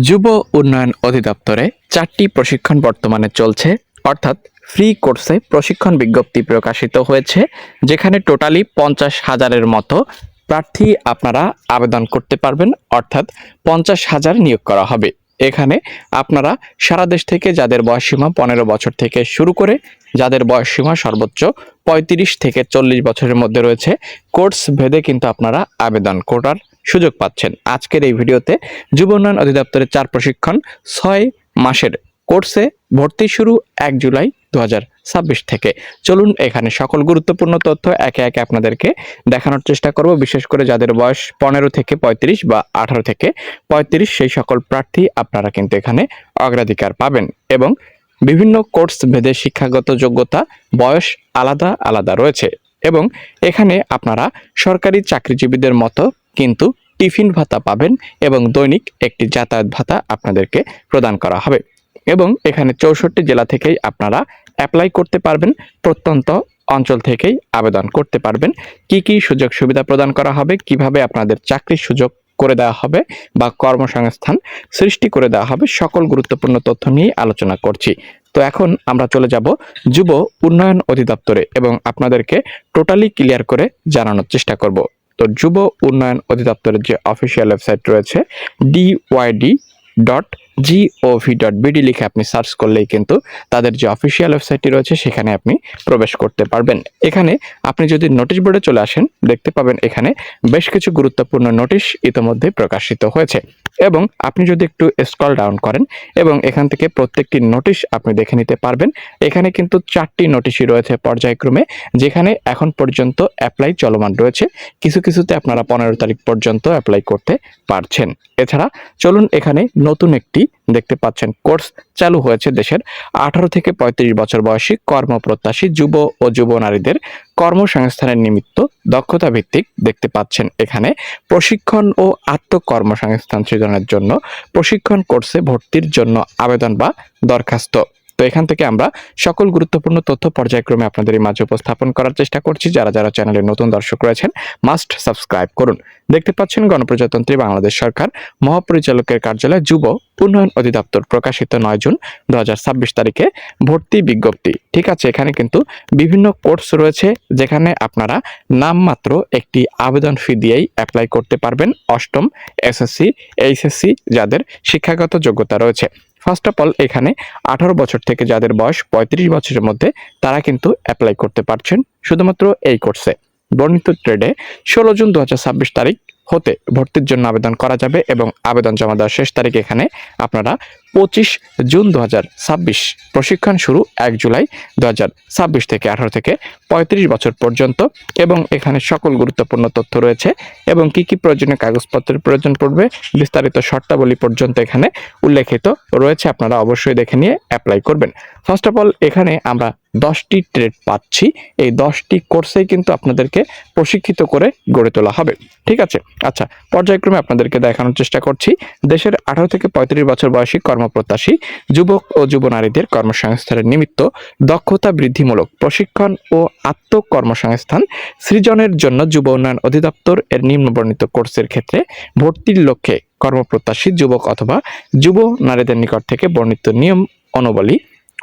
যুব উন্নয়ন অধিদপ্তরে 4টি প্রশিক্ষণ বর্তমানে চলছে, অর্থাৎ ফ্রি কোর্সে প্রশিক্ষণ বিজ্ঞপ্তি প্রকাশিত হয়েছে, যেখানে টোটালি 50,000-এর মতো প্রার্থী আপনারা আবেদন করতে পারবেন, অর্থাৎ 50,000 নিয়োগ করা হবে। এখানে আপনারা সারা দেশ থেকে যাদের বয়সসীমা 15 বছর থেকে শুরু করে যাদের বয়সসীমা সর্বোচ্চ 35 থেকে 40 বছরের মধ্যে রয়েছে, কোর্স ভেদে কিন্তু আপনারা আবেদন করার সুযোগ পাচ্ছেন। আজকের এই ভিডিওতে যুব উন্নয়ন অধিদপ্তরের 4 প্রশিক্ষণ 6 মাসের কোর্সে ভর্তি শুরু 1 জুলাই 2026 থেকে। চলুন এখানে সকল গুরুত্বপূর্ণ তথ্য একে একে আপনাদেরকে দেখানোর চেষ্টা করব। বিশেষ করে যাদের বয়স 15 থেকে 35 বা 18 থেকে 35 সেই সকল প্রার্থী আপনারা কিন্তু এখানে অগ্রাধিকার পাবেন, এবং বিভিন্ন কোর্স ভেদে শিক্ষাগত যোগ্যতা বয়স আলাদা আলাদা রয়েছে, এবং এখানে আপনারা সরকারি চাকরিজীবীদের মতো কিন্তু টিফিন ভাতা পাবেন, এবং দৈনিক একটি যাতায়াত ভাতা আপনাদেরকে প্রদান করা হবে। এবং এখানে 64 জেলা থেকেই আপনারা অ্যাপ্লাই করতে পারবেন, প্রত্যন্ত অঞ্চল থেকেই আবেদন করতে পারবেন। কি কি সুযোগ সুবিধা প্রদান করা হবে, কিভাবে আপনাদের চাকরির সুযোগ করে দেওয়া হবে বা কর্মসংস্থান সৃষ্টি করে দেওয়া হবে, সকল গুরুত্বপূর্ণ তথ্য নিয়ে আলোচনা করছি। তো এখন আমরা চলে যাব যুব উন্নয়ন অধিদপ্তরে এবং আপনাদেরকে টোটালি ক্লিয়ার করে জানানোর চেষ্টা করব। তো যুব উন্নয়ন অধিদপ্তরের যে অফিসিয়াল ওয়েবসাইট রয়েছে dyd.gov.bd লিখে আপনি সার্চ করলেই কিন্তু তাদের যে অফিসিয়াল ওয়েবসাইটটি রয়েছে সেখানে আপনি প্রবেশ করতে পারবেন। এখানে আপনি যদি নোটিশ বোর্ডে চলে আসেন, দেখতে পাবেন এখানে বেশ কিছু গুরুত্বপূর্ণ নোটিশ ইতিমধ্যে প্রকাশিত হয়েছে, এবং আপনি যদি একটু স্ক্রল ডাউন করেন এবং এখান থেকে প্রত্যেকটি নোটিশ আপনি দেখে নিতে পারবেন। এখানে কিন্তু 4টি নোটিশই রয়েছে পর্যায়ক্রমে, যেখানে এখন পর্যন্ত অ্যাপ্লাই চলমান রয়েছে। কিছু কিছুতে আপনারা 15 তারিখ পর্যন্ত অ্যাপ্লাই করতে পারছেন। এছাড়া চলুন এখানে নতুন একটি দেখতে পাচ্ছেন কোর্স চালু হয়েছে দেশের 18 থেকে 35 বছর বয়সী কর্মপ্রত্যাশী যুব ও যুব নারীদের কর্মসংস্থানের নিমিত্ত দক্ষতা ভিত্তিক দেখতে পাচ্ছেন এখানে প্রশিক্ষণ ও আত্মকর্মসংস্থান সৃজনের জন্য প্রশিক্ষণ কোর্সে ভর্তির জন্য আবেদন বা দরখাস্ত। তো এখান থেকে আমরা সকল গুরুত্বপূর্ণ তথ্য পর্যায়ক্রমে আপনাদের মাঝে উপস্থাপন করার চেষ্টা করছি। যারা যারা চ্যানেলে নতুন দর্শক রয়েছেন মাস্ট সাবস্ক্রাইব করুন। দেখতে পাচ্ছেন গণপ্রজাতন্ত্রী বাংলাদেশ সরকার মহাপরিচালকের কার্যালয় যুব উন্নয়ন অধিদপ্তর প্রকাশিত 9 জুন 2026 তারিখে ভর্তি বিজ্ঞপ্তি। ঠিক আছে, এখানে কিন্তু বিভিন্ন কোর্স রয়েছে, যেখানে আপনারা নামমাত্র একটি আবেদন ফি দিয়েই অ্যাপ্লাই করতে পারবেন। অষ্টম এসএসসি এইচএসসি যাদের শিক্ষাগত যোগ্যতা রয়েছে। ফার্স্ট অফ অল এখানে 18 বছর থেকে যাদের বয়স 35 বছরের মধ্যে তারা কিন্তু অ্যাপ্লাই করতে পারছেন শুধুমাত্র এই কোর্সে। বর্ণিত ট্রেডে 16 জুন 2026 তারিখ হতে ভর্তির জন্য আবেদন করা যাবে, এবং আবেদন জমা দেওয়ার শেষ তারিখ এখানে আপনারা 25 জুন 2026। প্রশিক্ষণ শুরু 1 জুলাই 2026 থেকে 18 থেকে 35 বছর পর্যন্ত, এবং এখানে সকল গুরুত্বপূর্ণ তথ্য রয়েছে এবং কি কি প্রয়োজনীয় কাগজপত্রের প্রয়োজন পড়বে বিস্তারিত শর্তাবলী পর্যন্ত এখানে উল্লেখিত রয়েছে। আপনারা অবশ্যই দেখে নিয়ে অ্যাপ্লাই করবেন। ফার্স্ট অফ অল এখানে আমরা 10টি ট্রেড পাচ্ছি। এই 10টি কোর্সেই কিন্তু আপনাদেরকে প্রশিক্ষিত করে গড়ে তোলা হবে। ঠিক আছে, আচ্ছা, পর্যায়ক্রমে আপনাদেরকে দেখানোর চেষ্টা করছি। দেশের 18 থেকে 35 বছর বয়সী কর্মপ্রত্যাশী যুবক ও যুব নারীদের কর্মসংস্থানের নিমিত্ত দক্ষতা বৃদ্ধিমূলক প্রশিক্ষণ ও আত্মকর্মসংস্থান সৃজনের জন্য যুব উন্নয়ন অধিদপ্তর এর নিম্নবর্ণিত কোর্সের ক্ষেত্রে ভর্তির লক্ষ্যে কর্মপ্রত্যাশী যুবক অথবা যুব নারীদের নিকট থেকে বর্ণিত নিয়ম অনুবলী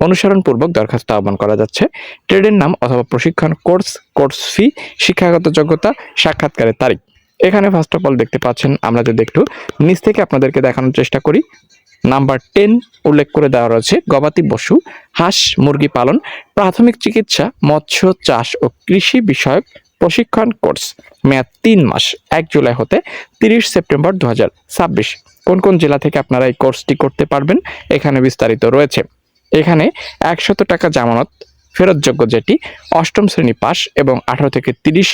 অনুসরণপূর্বক দরখাস্ত আহ্বান করা যাচ্ছে। ট্রেডের নাম অথবা প্রশিক্ষণ কোর্স, কোর্স ফি, শিক্ষাগত যোগ্যতা, সাক্ষাৎকারের তারিখ। এখানে ফার্স্ট অফ অল দেখতে পাচ্ছেন, আমরা যদি একটু নিচ থেকে আপনাদেরকে দেখানোর চেষ্টা করি, নাম্বার 10 উল্লেখ করে দেওয়া রয়েছে গবাদি পশু, হাঁস মুরগি পালন, প্রাথমিক চিকিৎসা, মৎস্য চাষ ও কৃষি বিষয়ক প্রশিক্ষণ কোর্স, মেয়াদ 3 মাস, 1 জুলাই হতে 30 সেপ্টেম্বর 2026। কোন কোন জেলা থেকে আপনারা এই কোর্সটি করতে পারবেন এখানে বিস্তারিত রয়েছে। এখানে 100 টাকা জামানত ফেরতযোগ্য, যেটি অষ্টম শ্রেণী পাস, এবং 18 থেকে 30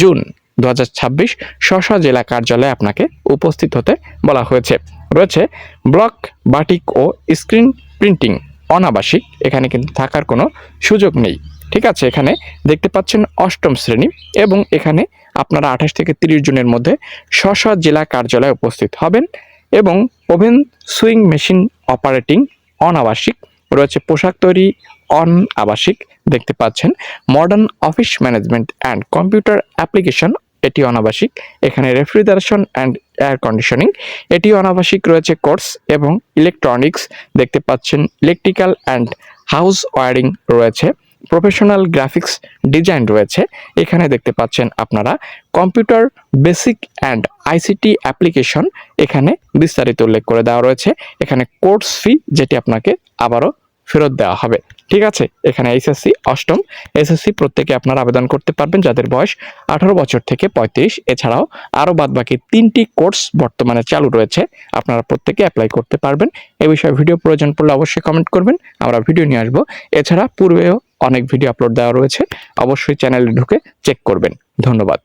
জুন 2026 স্ব জেলা কার্যালয়ে আপনাকে উপস্থিত হতে বলা হয়েছে। রয়েছে ব্লক বাটিক ও স্ক্রিন প্রিন্টিং অনাবাসিক, এখানে কিন্তু থাকার কোনো সুযোগ নেই। ঠিক আছে, এখানে দেখতে পাচ্ছেন অষ্টম শ্রেণী, এবং এখানে আপনারা 28 থেকে 30 জুনের মধ্যে স্ব জেলা কার্যালয়ে উপস্থিত হবেন। এবং ওভেন সুইং মেশিন অপারেটিং অনাবাসিক রয়েছে, পোশাক তৈরি অনাবাসিক দেখতে পাচ্ছেন, modern office management and computer application এটি অনাবাসিক। এখানে রেফ্রিজারেশন অ্যান্ড এয়ার কন্ডিশনিং এটি অনাবাসিক রয়েছে কোর্স, এবং ইলেকট্রনিক্স দেখতে পাচ্ছেন, ইলেকট্রিক্যাল অ্যান্ড হাউস ওয়্যারিং রয়েছে, প্রফেশনাল গ্রাফিক্স ডিজাইন রয়েছে। এখানে দেখতে পাচ্ছেন আপনারা computer basic and ICT application এখানে বিস্তারিত উল্লেখ করে দেওয়া রয়েছে। এখানে কোর্স ফি যেটি আপনাকে আবারও ফেরত দেওয়া হবে। ঠিক আছে, এখানে এইচএসসি অষ্টম এসএসসি প্রত্যেকে আপনারা আবেদন করতে পারবেন যাদের বয়স 18 বছর থেকে 35। এছাড়াও আরও বাদবাকি 3টি কোর্স বর্তমানে চালু রয়েছে, আপনারা প্রত্যেকে অ্যাপ্লাই করতে পারবেন। এ বিষয়ে ভিডিও প্রয়োজন পড়লে অবশ্যই কমেন্ট করবেন, আমরা ভিডিও নিয়ে আসবো। এছাড়া পূর্বেও অনেক ভিডিও আপলোড দেওয়া রয়েছে, অবশ্যই চ্যানেলে ঢুকে চেক করবেন। ধন্যবাদ।